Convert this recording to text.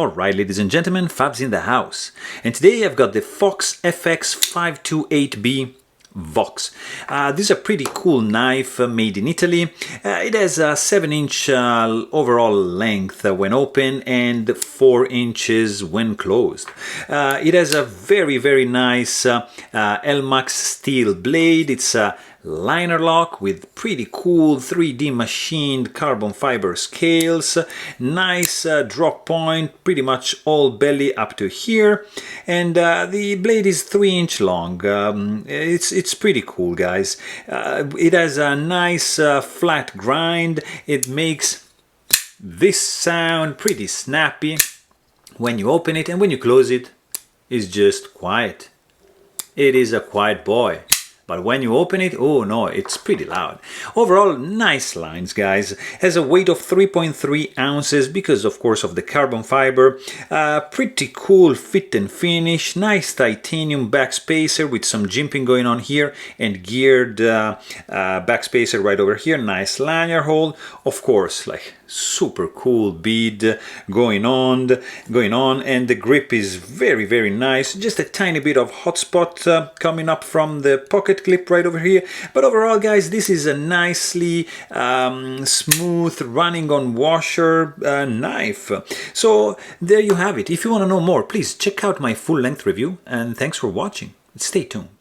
Alright, ladies and gentlemen, Fab's in the house. And today I've got the Fox FX-528B VOX. This is a pretty cool knife made in Italy. It has a 7-inch overall length when open and 4 inches when closed. It has a very nice LMAX steel blade. It's a liner lock with pretty cool 3D machined carbon fiber scales, nice drop point, pretty much all belly up to here, and the blade is 3-inch long. It's pretty cool, guys. It has a nice flat grind. It makes this sound pretty snappy when you open it, and when you close it, it's just quiet. It is a quiet boy. But when you open it, oh no, it's pretty loud. Overall, nice lines, guys. Has a weight of 3.3 ounces because, of course, of the carbon fiber. Pretty cool fit and finish. Nice titanium backspacer with some jimping going on here and geared backspacer right over here. Nice lanyard hole. Of course, like super cool bead going on, and the grip is very nice. Just a tiny bit of hot spot coming up from the pocket clip right over here, but overall, guys, this is a nicely smooth running on washer knife. So there you have it. If you want to know more, please check out my full length review, and thanks for watching. Stay tuned.